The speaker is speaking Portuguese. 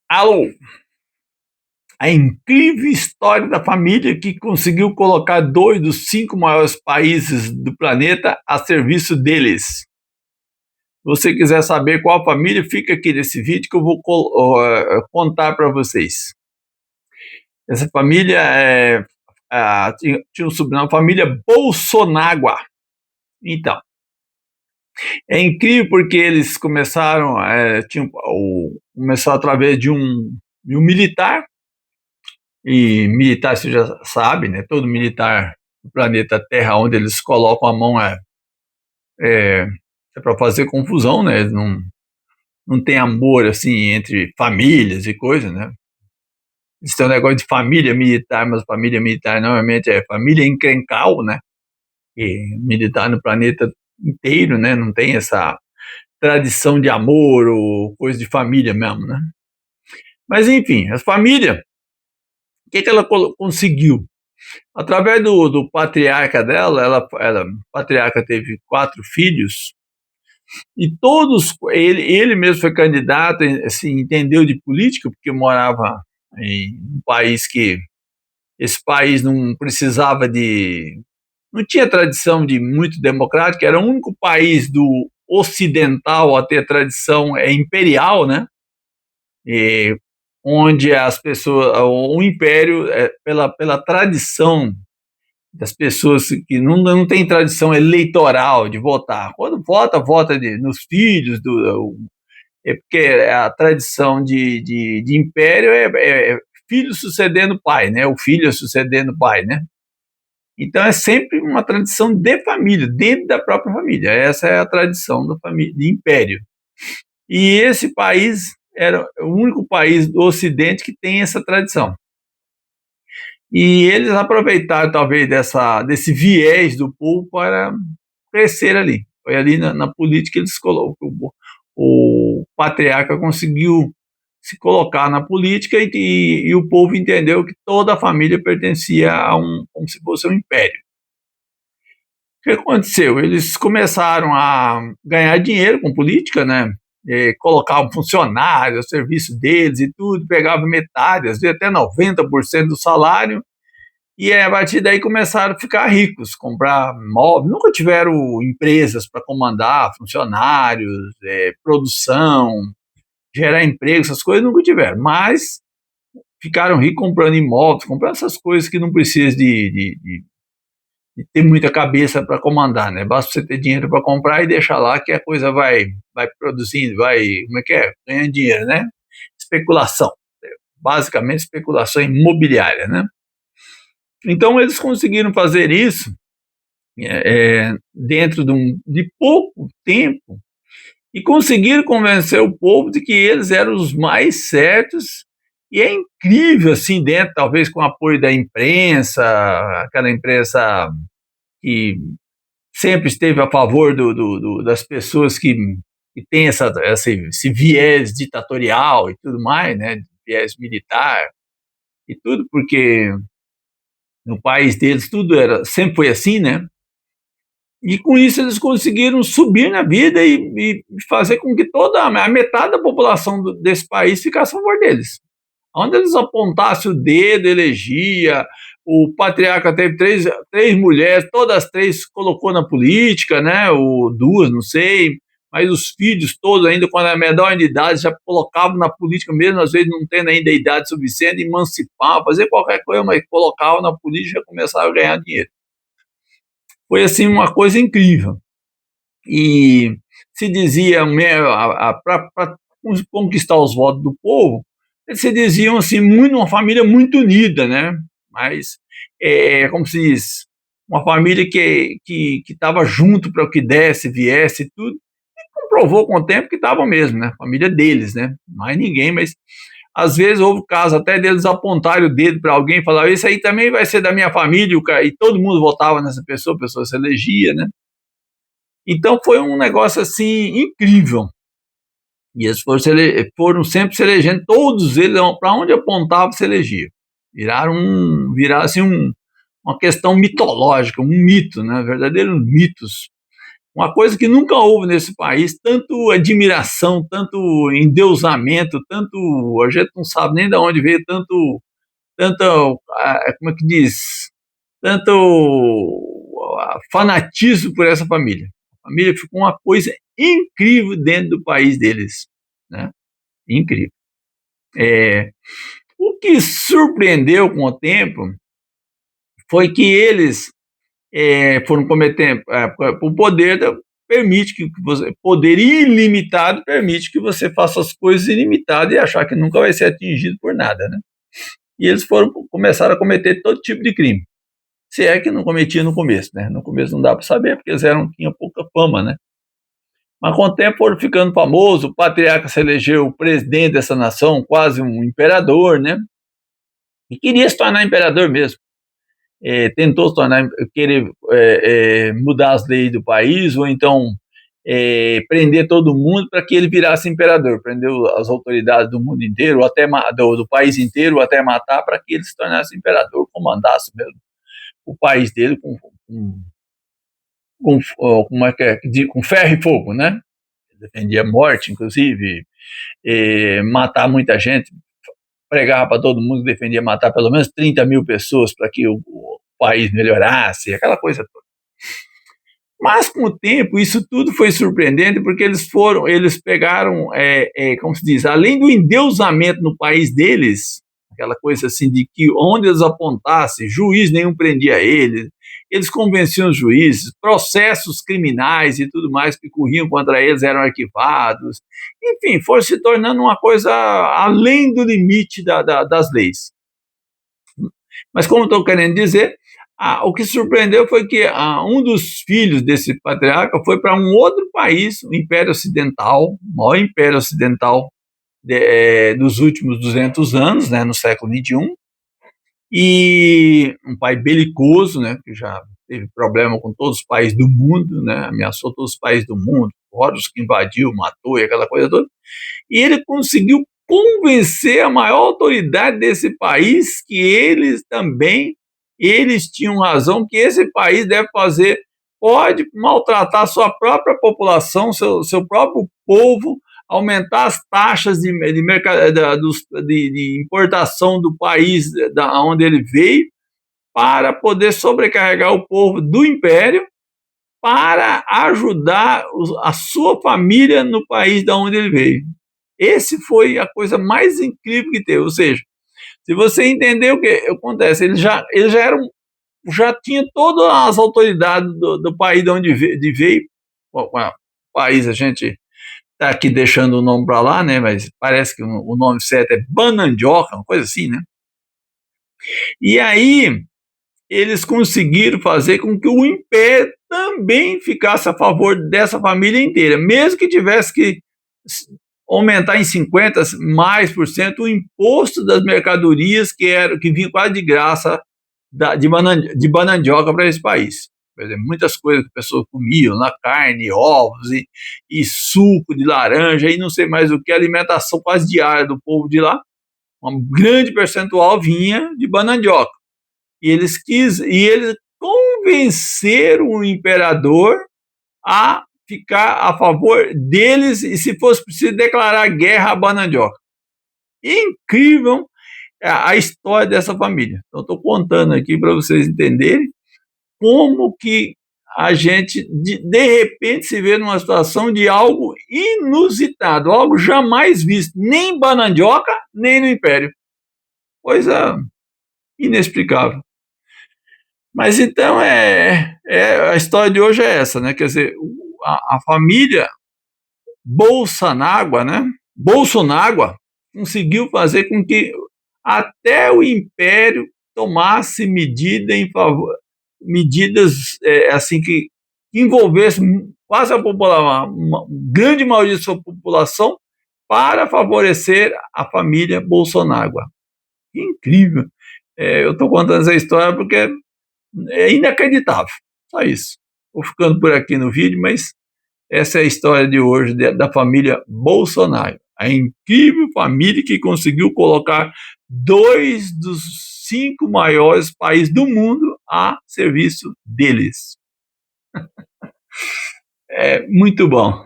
Alô, a incrível história da família que conseguiu colocar dois dos cinco maiores países do planeta a serviço deles. Se você quiser saber qual família, fica aqui nesse vídeo que eu vou contar para vocês. Essa família tinha um sobrenome, família Bolsonaro. Então, é incrível porque eles começaram, começou através de um militar. E militar, você já sabe, né? Todo militar do planeta Terra, onde eles colocam a mão, é, é para fazer confusão, né? Eles não tem amor, assim, entre famílias e coisas, né? Eles têm um negócio de família militar, mas família militar normalmente é família encrencal, né? E militar no planeta inteiro, né? Não tem essa tradição de amor ou coisa de família mesmo, né? Mas, enfim, a família, o que ela conseguiu? Através do patriarca dela, a patriarca teve 4 filhos, e todos, ele mesmo foi candidato, assim, entendeu de política, porque morava em um país que, esse país não precisava não tinha tradição de muito democrática, era o único país do ocidental a ter tradição imperial, né? E, onde as pessoas, o império, pela tradição das pessoas que não tem tradição eleitoral de votar. Quando vota, vota nos filhos, porque a tradição de império é filho sucedendo pai, né? O filho sucedendo pai, né? Então é sempre uma tradição de família, dentro da própria família. Essa é a tradição da família, de império. E esse país era o único país do Ocidente que tem essa tradição. E eles aproveitaram talvez desse viés do povo para crescer ali. Foi ali na política que eles colocam. O patriarca conseguiu se colocar na política e o povo entendeu que toda a família pertencia como se fosse um império. O que aconteceu? Eles começaram a ganhar dinheiro com política, né? Colocavam funcionários, ao serviço deles e tudo, pegavam metade, às vezes até 90% do salário, e a partir daí começaram a ficar ricos, comprar móveis. Nunca tiveram empresas para comandar, funcionários, produção, gerar emprego, essas coisas nunca tiveram. Mas ficaram ricos comprando imóveis, comprando essas coisas que não precisa de ter muita cabeça para comandar, né? Basta você ter dinheiro para comprar e deixar lá que a coisa vai produzindo, como é que é? Ganhando dinheiro, né? Especulação. Basicamente, especulação imobiliária, né? Então, eles conseguiram fazer isso dentro de pouco tempo e conseguiram convencer o povo de que eles eram os mais certos. E é incrível, assim, dentro, talvez com o apoio da imprensa, aquela imprensa que sempre esteve a favor das pessoas que têm esse viés ditatorial e tudo mais, né? Viés militar e tudo, porque no país deles tudo sempre foi assim, né? E com isso eles conseguiram subir na vida e fazer com que toda a metade da população desse país ficasse a favor deles. Onde eles apontassem o dedo, elegia. O patriarca teve três mulheres, todas as três colocou na política, né? Ou duas, não sei. Mas os filhos todos, ainda quando era menor de idade, já colocavam na política, mesmo às vezes não tendo ainda idade suficiente, emancipar, fazer qualquer coisa, mas colocavam na política e começaram a ganhar dinheiro. Foi assim uma coisa incrível. E se dizia, para conquistar os votos do povo, eles se diziam assim, uma família muito unida, né? Mas, como se diz, uma família que estava junto para o que desse, viesse e tudo, e comprovou com o tempo que estavam mesmo, né? Família deles, né? Mais ninguém, mas às vezes houve caso até deles apontarem o dedo para alguém e falar, isso aí também vai ser da minha família, e todo mundo votava nessa pessoa, a pessoa se elegia, né? Então foi um negócio assim incrível. E eles foram sempre se elegendo, todos eles, para onde apontavam, se elegiam. Viraram assim uma questão mitológica, um mito, né? Verdadeiros mitos. uma coisa que nunca houve nesse país, tanto admiração, tanto endeusamento, tanto, a gente não sabe nem de onde veio tanto, como é que diz, tanto fanatismo por essa família. A família ficou uma coisa incrível dentro do país deles, né? Incrível. O que surpreendeu com o tempo foi que eles foram cometer, o poder permite que você, poder ilimitado permite que você faça as coisas ilimitadas e achar que nunca vai ser atingido por nada, né? E eles começaram a cometer todo tipo de crime. Se é que não cometia no começo, né? No começo não dá para saber, porque eles tinham pouca fama, né? Mas com o tempo foram ficando famosos, o patriarca se elegeu o presidente dessa nação, quase um imperador, né? E queria se tornar imperador mesmo. Tentou se tornar, querer mudar as leis do país, ou então prender todo mundo para que ele virasse imperador, prendeu as autoridades do mundo inteiro, ou até do país inteiro, ou até matar, para que ele se tornasse imperador, comandasse mesmo o país dele com ferro e fogo, né? Defendia a morte, inclusive, matar muita gente, pregava para todo mundo que defendia matar pelo menos 30 mil pessoas para que o país melhorasse, aquela coisa toda. Mas com o tempo isso tudo foi surpreendente, porque eles pegaram, como se diz, além do endeusamento no país deles, aquela coisa assim de que onde eles apontassem, juiz nenhum prendia eles convenciam os juízes, processos criminais e tudo mais que corriam contra eles eram arquivados, enfim, foi se tornando uma coisa além do limite das leis. Mas como estou querendo dizer, o que surpreendeu foi que um dos filhos desse patriarca foi para um outro país, o Império Ocidental, o maior Império Ocidental dos últimos 200 anos, né, no século XXI, e um país belicoso, né, que já teve problema com todos os países do mundo, né, ameaçou todos os países do mundo, fora os que invadiu, matou e aquela coisa toda, e ele conseguiu convencer a maior autoridade desse país que eles tinham razão, que esse país pode maltratar sua própria população, seu próprio povo, aumentar as taxas de importação do país da onde ele veio, para poder sobrecarregar o povo do império, para ajudar a sua família no país de onde ele veio. Esse foi a coisa mais incrível que teve. Ou seja, se você entender o que acontece, já tinha todas as autoridades do país de onde veio. O país, a gente está aqui deixando o nome para lá, né? Mas parece que o nome certo é Banandioca, uma coisa assim, né? E aí eles conseguiram fazer com que o império também ficasse a favor dessa família inteira, mesmo que tivesse que aumentar em 50% mais por cento o imposto das mercadorias que vinha quase de graça de banandioca para esse país. Por exemplo, muitas coisas que as pessoas comiam, na carne, ovos e suco de laranja e não sei mais o que, alimentação quase diária do povo de lá, um grande percentual vinha de banandioca. E eles convenceram o imperador a ficar a favor deles e, se fosse preciso, declarar guerra à banandioca. Incrível a história dessa família. Então, estou contando aqui para vocês entenderem como que a gente, de repente, se vê numa situação de algo inusitado, algo jamais visto, nem em banandioca, nem no Império. Coisa inexplicável. Mas então a história de hoje é essa, né? Quer dizer, a família Bolsonaro, né? Bolsonaro conseguiu fazer com que até o Império tomasse medidas assim que envolvessem quase uma grande maioria da sua população para favorecer a família Bolsonaro. Incrível. Eu estou contando essa história porque é inacreditável. Só isso. Vou ficando por aqui no vídeo, mas essa é a história de hoje da família Bolsonaro. A incrível família que conseguiu colocar 2 dos 5 maiores países do mundo a serviço deles. É muito bom.